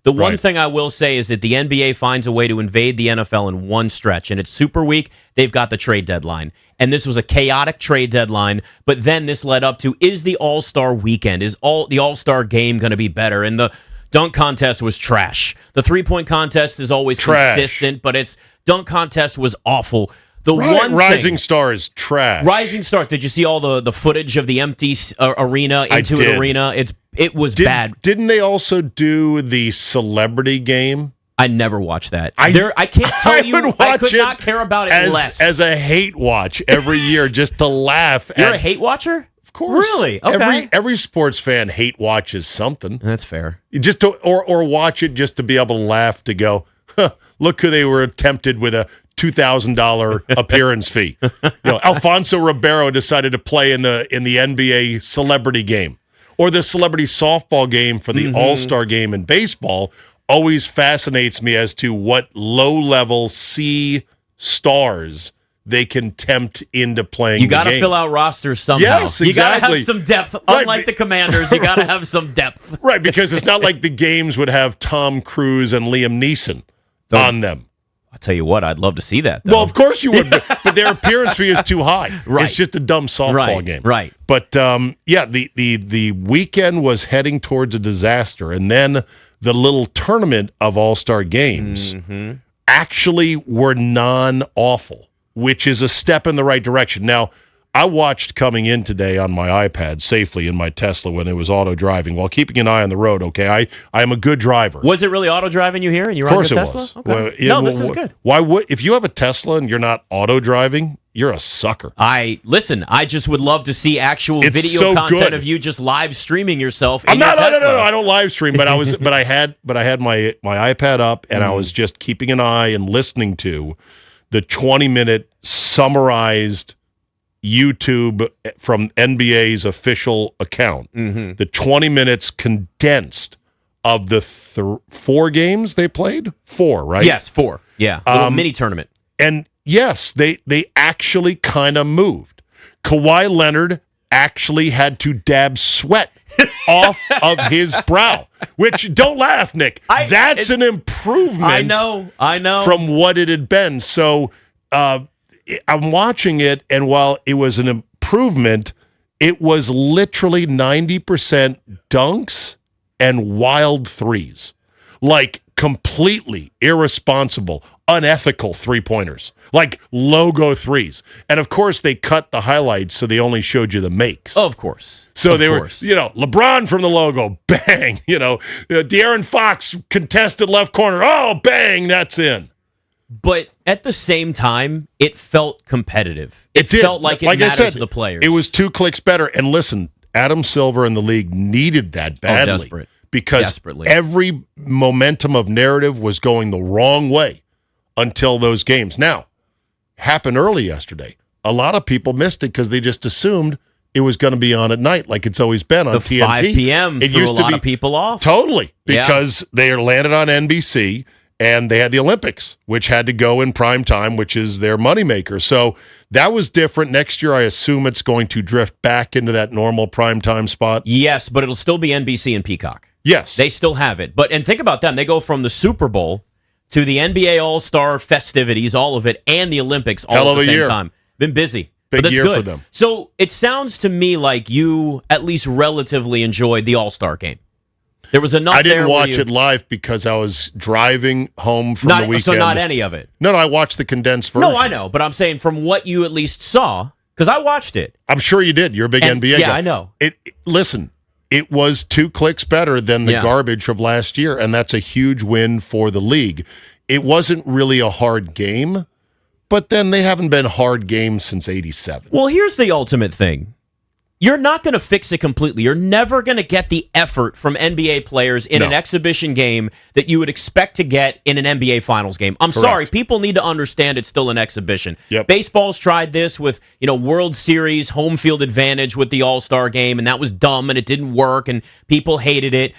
The one thing I will say is that the NBA finds a way to invade the NFL in one stretch, and it's Super Week. They've got the trade deadline. And this was a chaotic trade deadline, but then this led up to, is the All-Star weekend, the All-Star game going to be better? And the dunk contest was trash. The three-point contest is always consistent, but dunk contest was awful. Rising Stars trash. Rising Stars. Did you see all the footage of the empty arena, Intuit Arena? It was bad. Didn't they also do the celebrity game? I never watched that. I can't tell you. I could not care about it less. As a hate watch every year, just to laugh. You're a hate watcher? Of course. Really? Okay. Every sports fan hate watches something. That's fair. Just or watch it just to be able to laugh, to go, huh, look who they were tempted with a $2,000 appearance fee. Alfonso Ribeiro decided to play in the NBA celebrity game, or the celebrity softball game for the All-Star game in baseball. Always fascinates me as to what low-level C stars they can tempt into playing. You got to fill out rosters somehow. Yes, exactly. You got to have some depth. Unlike the Commanders, you got to have some depth. Right, because it's not like the games would have Tom Cruise and Liam Neeson on them. I'll tell you what, I'd love to see that, though. Well, of course you would, but their appearance fee is too high. Right. It's just a dumb softball game. Right. But, the weekend was heading towards a disaster, and then the little tournament of All-Star games actually were non-awful, which is a step in the right direction. Now, I watched coming in today on my iPad safely in my Tesla when it was auto-driving while keeping an eye on the road, okay? I am a good driver. Was it really auto-driving you here and you were on your Tesla? Of course Okay. it was. This is good. If you have a Tesla and you're not auto-driving, you're a sucker. I just would love to see actual It's video so content good. of you just live streaming yourself in I'm not, your Tesla. no, I don't live stream, but I had my iPad up and I was just keeping an eye and listening to the 20-minute summarized YouTube from NBA's official account. The 20 minutes condensed of the 4 games they played? 4, right? Yes, 4. Yeah, a little mini tournament. And yes, they actually kind of moved. Kawhi Leonard actually had to dab sweat off of his brow, which, don't laugh, Nick. That's an improvement. I know. From what it had been. So I'm watching it, and while it was an improvement, it was literally 90% dunks and wild threes. Like completely irresponsible, unethical three-pointers. Like logo threes. And of course, they cut the highlights, so they only showed you the makes. Of course. So of they course. were, LeBron from the logo, bang. De'Aaron Fox, contested left corner, oh, bang, that's in. But at the same time, it felt competitive. It did. Felt like it mattered I said, to the players. It was 2 clicks better. And listen, Adam Silver and the league needed that badly. Desperate. Because Desperately. every momentum of narrative was going the wrong way until those games. Now, happened early yesterday. A lot of people missed it because they just assumed it was going to be on at night like it's always been on the TNT. 5 p.m. It threw used a to lot be of people off. Totally. Because they landed on NBC. And they had the Olympics, which had to go in prime time, which is their moneymaker. So that was different. Next year, I assume it's going to drift back into that normal prime time spot. Yes, but it'll still be NBC and Peacock. Yes. They still have it. And think about them. They go from the Super Bowl to the NBA All-Star festivities, all of it, and the Olympics all at the same time. Been busy. Big that's year good for them. So it sounds to me like you at least relatively enjoyed the All-Star game. There was enough. I didn't watch it live because I was driving home from the weekend. So not any of it. No, I watched the condensed version. No, I know, but I'm saying from what you at least saw, because I watched it. I'm sure you did. You're a big NBA guy. Yeah, I know. Listen, it was 2 clicks better than the garbage of last year, and that's a huge win for the league. It wasn't really a hard game, but then they haven't been hard games since '87. Well, here's the ultimate thing. You're not going to fix it completely. You're never going to get the effort from NBA players in an exhibition game that you would expect to get in an NBA Finals game. I'm sorry. People need to understand it's still an exhibition. Yep. Baseball's tried this with, World Series, home field advantage with the All-Star game, and that was dumb, and it didn't work, and people hated it.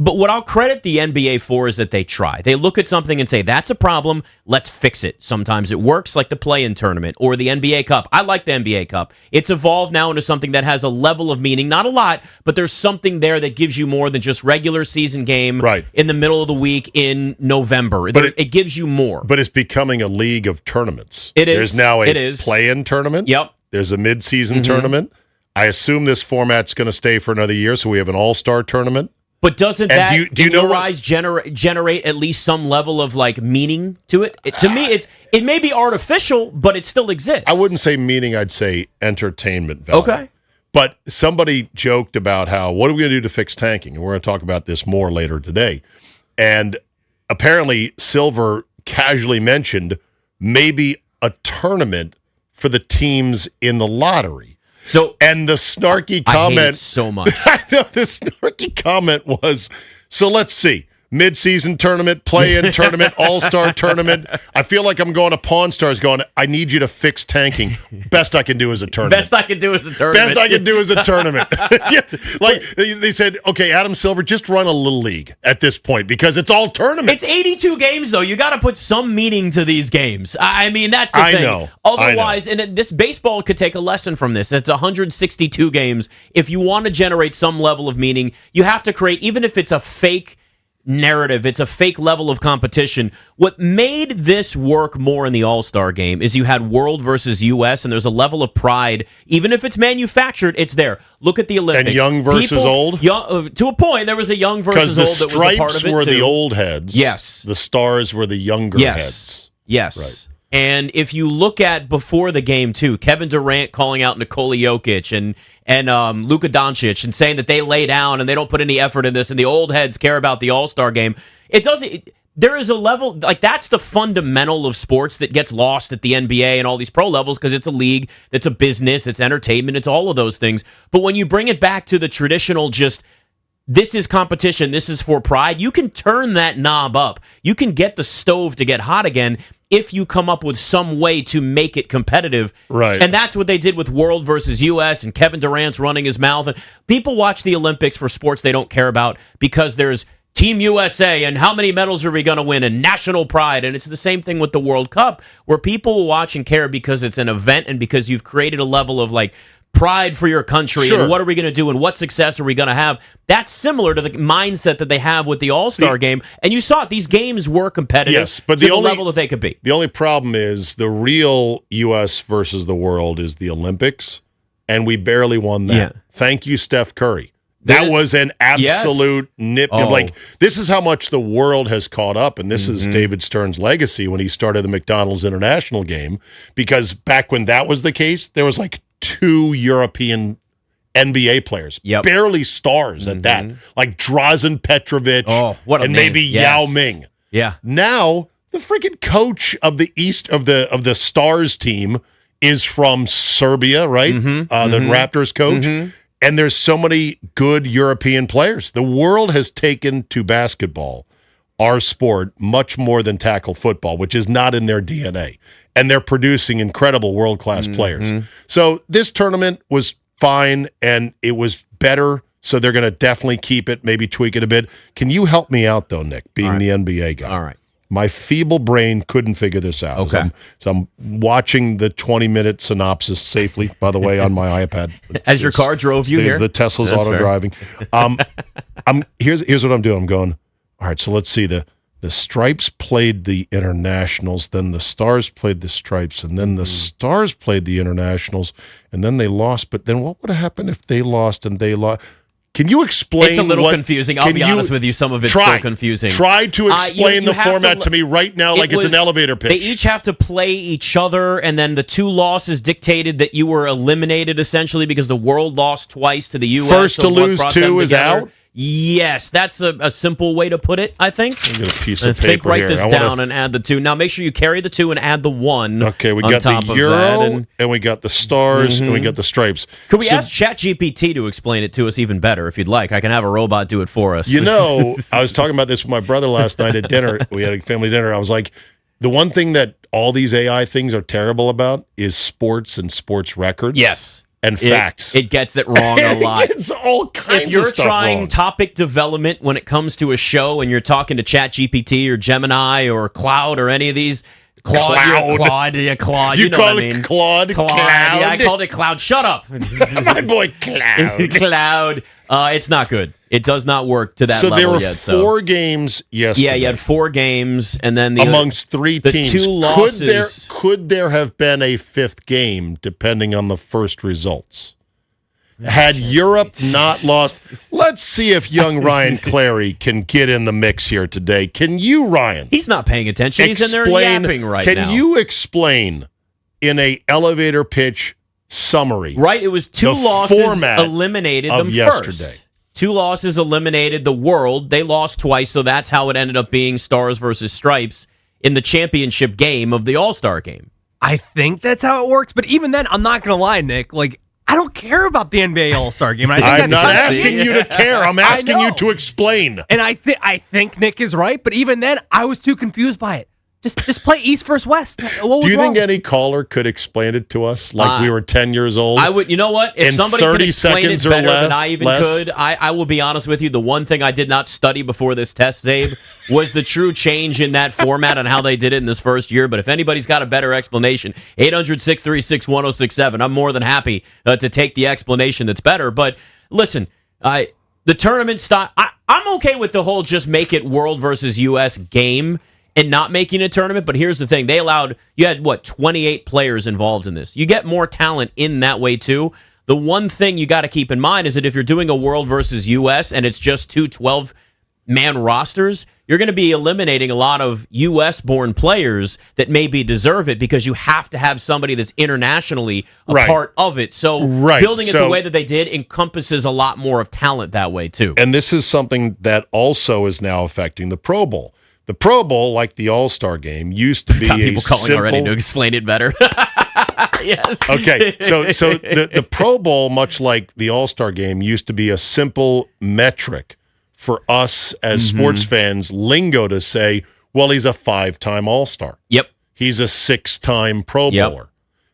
But what I'll credit the NBA for is that they try. They look at something and say, that's a problem, let's fix it. Sometimes it works, like the play-in tournament or the NBA Cup. I like the NBA Cup. It's evolved now into something that has a level of meaning, not a lot, but there's something there that gives you more than just regular season game in the middle of the week in November. But it gives you more. But it's becoming a league of tournaments. It is. There's now a play-in tournament. Yep. There's a mid-season tournament. I assume this format's going to stay for another year, so we have an all-star tournament. But doesn't that, do you know your eyes, generate at least some level of like meaning to it? To me, it may be artificial, but it still exists. I wouldn't say meaning. I'd say entertainment value. Okay. But somebody joked about what are we going to do to fix tanking? And we're going to talk about this more later today. And apparently Silver casually mentioned maybe a tournament for the teams in the lottery. And the snarky comment, I hate it so much. I know the snarky comment was, so let's see. Mid-season tournament, play-in tournament, all-star tournament. I feel like I'm going to Pawn Stars going, I need you to fix tanking. Best I can do is a tournament. Best I can do is a tournament. Best I can do is a tournament. Like they said, okay, Adam Silver, just run a little league at this point because it's all tournaments. It's 82 games, though. You got to put some meaning to these games. I mean, that's the thing. I know. Otherwise, and this baseball could take a lesson from this. It's 162 games. If you want to generate some level of meaning, you have to create, even if it's a fake narrative, it's a fake level of competition. What made this work more in the All-Star game is you had World versus U.S., and there's a level of pride. Even if it's manufactured, it's there. Look at the Olympics. And young versus old? To a point, there was a young versus old that was a part of it, because the stripes were the old heads. Yes. The stars were the younger heads. Yes. Right. And if you look at before the game, too, Kevin Durant calling out Nikola Jokic and Luka Doncic and saying that they lay down and they don't put any effort in this and the old heads care about the All-Star game. There is a level, like that's the fundamental of sports that gets lost at the NBA and all these pro levels because it's a league, it's a business, it's entertainment, it's all of those things. But when you bring it back to the traditional this is competition, this is for pride, you can turn that knob up. You can get the stove to get hot again if you come up with some way to make it competitive. Right. And that's what they did with World versus U.S. and Kevin Durant's running his mouth. And people watch the Olympics for sports they don't care about because there's Team USA and how many medals are we going to win and national pride. And it's the same thing with the World Cup where people will watch and care because it's an event and because you've created a level of like pride for your country and what are we going to do and what success are we going to have. That's similar to the mindset that they have with the All-Star game. And you saw it. These games were competitive but to the level that they could be. The only problem is the real U.S. versus the world is the Olympics, and we barely won that. Yeah. Thank you, Steph Curry. That was an absolute nip. Like, this is how much the world has caught up, and this is David Stern's legacy when he started the McDonald's International game, because back when that was the case, there was like 2 European NBA players, barely stars at that, like Drazen Petrovic and maybe Yao Ming. Yeah. Now the freaking coach of the the Stars team is from Serbia, right? The Raptors coach. And there's so many good European players. The world has taken to basketball, our sport, much more than tackle football, which is not in their DNA. And they're producing incredible world-class players. So this tournament was fine, and it was better, so they're going to definitely keep it, maybe tweak it a bit. Can you help me out, though, Nick, being the NBA guy? All right. My feeble brain couldn't figure this out. Okay. So I'm watching the 20-minute synopsis safely, by the way, on my iPad. As your car drove you here? The Tesla's auto-driving. Here's what I'm doing. I'm going, all right, so let's see. The Stripes played the Internationals, then the Stars played the Stripes, and then the Stars played the Internationals, and then they lost. But then what would have happened if they lost and they lost? Can you explain? It's a little confusing. I'll be honest with you. Some of it's still confusing. Try to explain the format to me right now like it's an elevator pitch. They each have to play each other, and then the 2 losses dictated that you were eliminated, essentially, because the world lost twice to the U.S. First to lose 2 is out? Yes, that's a simple way to put it, I think. I'll get a piece of paper write here. this down and add the 2. Now, make sure you carry the 2 and add the 1. Okay, we got the Euro, and we got the Stars, and we got the Stripes. Could we ask ChatGPT to explain it to us even better, if you'd like? I can have a robot do it for us. You know, I was talking about this with my brother last night at dinner. We had a family dinner. I was like, the one thing that all these AI things are terrible about is sports and sports records. Yes. and facts. It gets it wrong a lot. It gets all kinds If you're of stuff trying wrong. topic development when it comes to a show and you're talking to ChatGPT or Gemini or Cloud or any of these, Claude. You know call what I it mean. Claude? Cloud. Cloud? Yeah, I called it Cloud. Shut up. My boy Cloud. Cloud. It's not good. It does not work to that So level there were yet. four games yesterday. Yeah, you had 4 games, and then amongst 3 the teams. 2 losses. Could there have been a 5th game, depending on the first results? Had Europe not lost, let's see if young Ryan Clary can get in the mix here today. Can you, Ryan? He's not paying attention. He's in there yapping right now. Can you explain in a elevator pitch summary? Right, it was 2 the losses format eliminated of them yesterday. first. 2 losses eliminated the world. They lost twice, so that's how it ended up being Stars versus Stripes in the championship game of the All-Star game. I think that's how it works. But even then, I'm not going to lie, Nick. Like, I don't care about the NBA All-Star game. And I think I'm that's not kind of asking it. you to care. I'm asking you know. to explain. And I think Nick is right. But even then, I was too confused by it. Just play East versus West. What was Do you wrong? think any caller could explain it to us like we were 10 years old? I would. You know what? If In somebody could 30 explain it seconds or better than I even less? could, I will be honest with you. The one thing I did not study before this test, Zabe, was the true change in that format and how they did it in this first year. But if anybody's got a better explanation, 800-636-1067. I'm more than happy to take the explanation that's better. But listen, the tournament style, I'm okay with the whole just make it world versus U.S. game and not making a tournament. But here's the thing. You had, 28 players involved in this. You get more talent in that way, too. The one thing you got to keep in mind is that if you're doing a world versus U.S. and it's just 2 12-man rosters, you're going to be eliminating a lot of U.S.-born players that maybe deserve it because you have to have somebody that's internationally a part of it. So building it the way that they did encompasses a lot more of talent that way, too. And this is something that also is now affecting the Pro Bowl. The Pro Bowl, like the All-Star game, used to be Got people a calling simple... already to explain it better. Yes. Okay, so the Pro Bowl, much like the All-Star game, used to be a simple metric for us as sports fans, lingo to say, well, he's a 5-time All-Star. Yep. He's a 6-time Pro Bowler.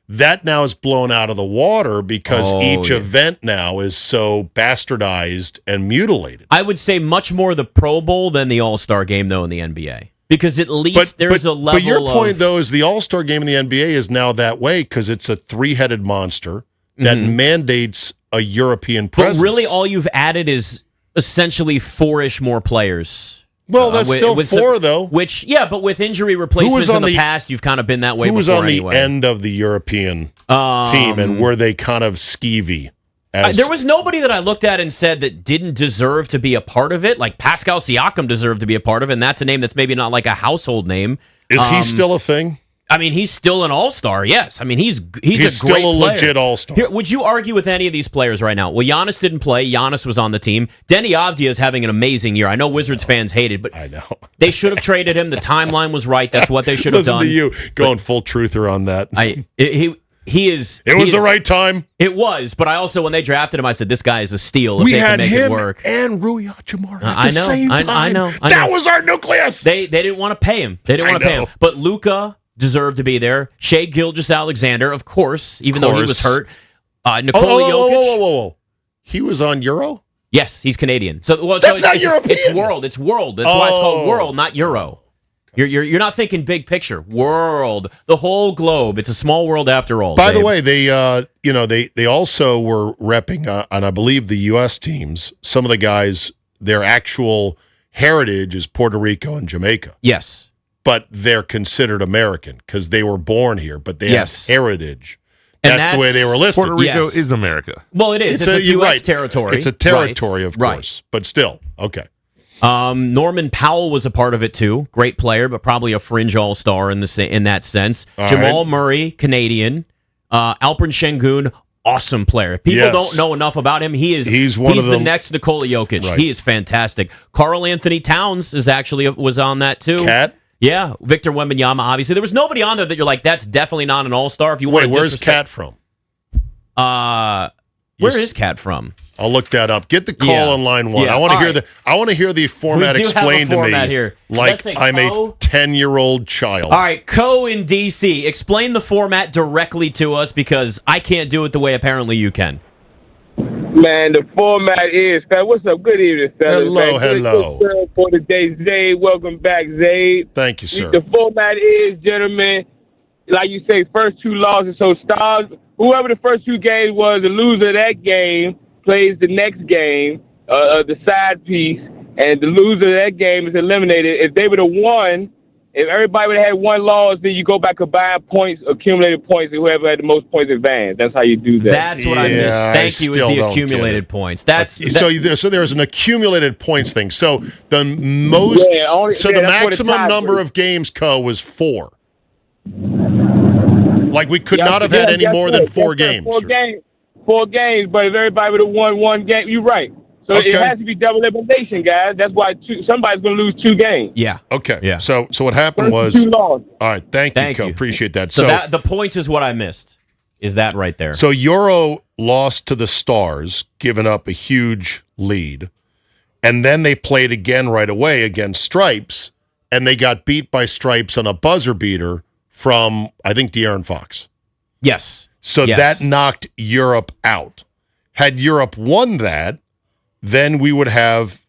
That now is blown out of the water because each event now is so bastardized and mutilated. I would say much more the Pro Bowl than the All-Star game, though, in the NBA. Because at least there's a level of... But your point, though, is the All-Star game in the NBA is now that way because it's a 3-headed monster that mandates a European presence. But really all you've added is essentially 4-ish more players. Well, that's still 4, though. But with injury replacements in the past, you've kind of been that way before anyway. Who was on the end of the European team, and were they kind of skeevy? There was nobody that I looked at and said that didn't deserve to be a part of it. Like Pascal Siakam deserved to be a part of it, and that's a name that's maybe not like a household name. Is he still a thing? I mean, he's still an all-star, yes. I mean, he's a great still a player. legit all-star. Here, would you argue with any of these players right now? Well, Giannis didn't play. Giannis was on the team. Denny Avdia is having an amazing year. I know Wizards fans hate it, but I know. They should have traded him. The timeline was right. That's what they should have done. Listen to you going full truther on that. He is. It was the right time. It was, but I also, when they drafted him, I said, this guy is a steal if We they had can make him it work. and Rui Hachimura at I the know, same time. I know. That was our nucleus. They didn't want to pay him. They didn't want to pay him. But Luka deserved to be there. Shai Gilgeous-Alexander, of course, even though he was hurt. Nikola Jokic. Whoa. He was on Euro? Yes, he's Canadian. So That's not European. It's world. It's world. That's why it's called world, not Euro. You're not thinking big picture. World, the whole globe. It's a small world after all. By the way, they also were repping on I believe the U.S. teams. Some of the guys, their actual heritage is Puerto Rico and Jamaica. Yes, but they're considered American because they were born here, but they have heritage. That's the way they were listed. Puerto Rico is America. Well, it is. It's a U.S. territory. It's a territory, of course, but still okay. Norman Powell was a part of it too. Great player, but probably a fringe all-star in that sense. Jamal Murray, Canadian. Alperen Şengün, awesome player. If people don't know enough about him, he's the next Nikola Jokic. Right. He is fantastic. Karl Anthony Towns was on that too. Cat? Yeah, Victor Wembanyama. Obviously, there was nobody on there that you're like, that's definitely not an all-star. If you where's Cat from? Where is Cat from? I'll look that up. Get the call Yeah. on line 1. Yeah. I want to All hear right. I want to hear the format We do have a explained to format me here. like Let's say I'm a Co. 10-year-old child. All right, Co in DC, explain the format directly to us because I can't do it the way apparently you can. Man, the format is, what's up? Good evening, fellas. Hello, man. Good- hello. good show for the day, Zayd. Welcome back, Zayd. Thank you, sir. The format is, gentlemen, like you say, first two losses. So stars, whoever the first two games was, the loser of that game plays the next game, the side piece, and the loser of that game is eliminated. If they would have won, if everybody would have had one loss, then you go back combined points, accumulated points, and whoever had the most points advance. That's how you do that. That's what I Yeah, missed. I Thank you. Is still the don't accumulated get it. points? That's So there's an accumulated points thing. So the most, Yeah, only- so yeah, the that's what the maximum tie number was. of games, Co, was 4. Like we could Yeah, not have yeah, had any that's more it. than That's 4 it. games. 4 games, but if everybody would have won one game, you're right. So Okay. it has to be double elimination, guys. That's why somebody's going to lose 2 games. yeah. Okay. Yeah. So what happened First was, two losses. all right. Thank Thank you, Co. you. Appreciate that. So that the points is what I missed. Is that right there? So Euro lost to the Stars, giving up a huge lead, and then they played again right away against Stripes, and they got beat by Stripes on a buzzer beater from I think De'Aaron Fox. yes. So Yes. that knocked Europe out. Had Europe won that, then we would have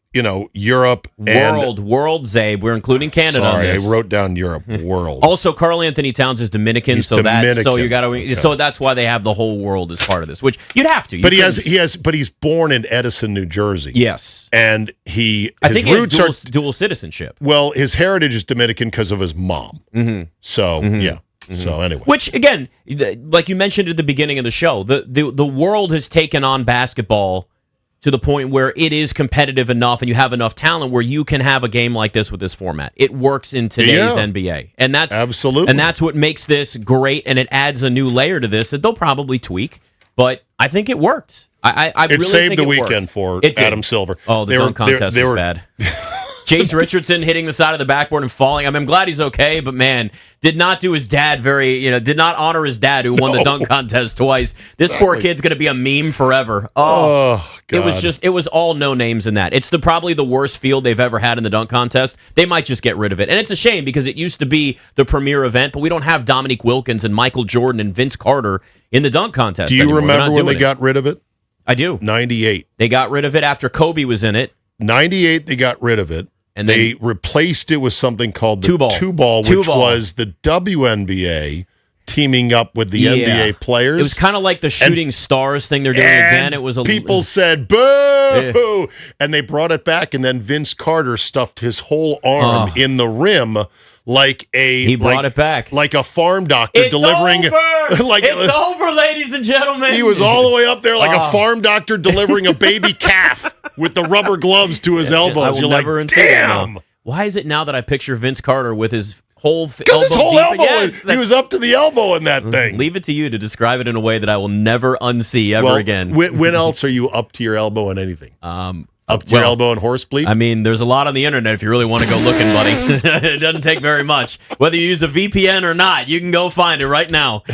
Europe and World, Zabe. We're including Canada Sorry, on this. I wrote down Europe world. Also, Carl Anthony Towns is Dominican, He's so that's so Dominican. you got to Okay. so that's why they have the whole world as part of this, which you'd have to. You But couldn't- but he's born in Edison, New Jersey. yes. And I his think he has roots dual, are dual citizenship. well, his heritage is Dominican because of his mom. Mm-hmm. So yeah. So anyway, Which again, like you mentioned at the beginning of the show, the world has taken on basketball to the point where it is competitive enough and you have enough talent where you can have a game like this with this format. It works in today's Yeah. NBA. And that's Absolutely. And that's what makes this great, and it adds a new layer to this that they'll probably tweak, but I think it worked. I it really saved think the it worked. weekend for It did. Adam Silver. Oh, the They dunk were- contest they was were- bad. Jace Richardson hitting the side of the backboard and falling. I mean, I'm glad he's okay, but man, did not do his dad did not honor his dad who won the dunk contest twice. This poor Exactly. kid's going to be a meme forever. Oh, God. It was all no names in that. It's probably the worst field they've ever had in the dunk contest. They might just get rid of it. And it's a shame because it used to be the premier event, but we don't have Dominique Wilkins and Michael Jordan and Vince Carter in the dunk contest Do you anymore. They're remember not when they doing it. got rid of it? I do. 98. They got rid of it after Kobe was in it. 98, they got rid of it. And they then replaced it with something called the Two-ball. two-ball, which Two-ball. was the WNBA teaming up with the Yeah. NBA players. It was kind of like the shooting stars thing they're doing And again. It was a people said boo, and they brought it back. And then Vince Carter stuffed his whole arm in the rim like He brought it back. like a farm doctor It's delivering. over. like It's over, ladies and gentlemen. he was all the way up there like a farm doctor delivering a baby calf with the rubber gloves to his I elbows. will You're never like, unsee that damn. now. Why is it now that I picture Vince Carter with his whole Because his whole deep? elbow, Yes, he was up to the elbow in that thing. Leave it to you to describe it in a way that I will never unsee ever Well, again. When else are you up to your elbow in anything? Up to your well, elbow in horse bleep? I mean, there's a lot on the internet if you really want to go looking, buddy. It doesn't take very much. Whether you use a VPN or not, you can go find it right now.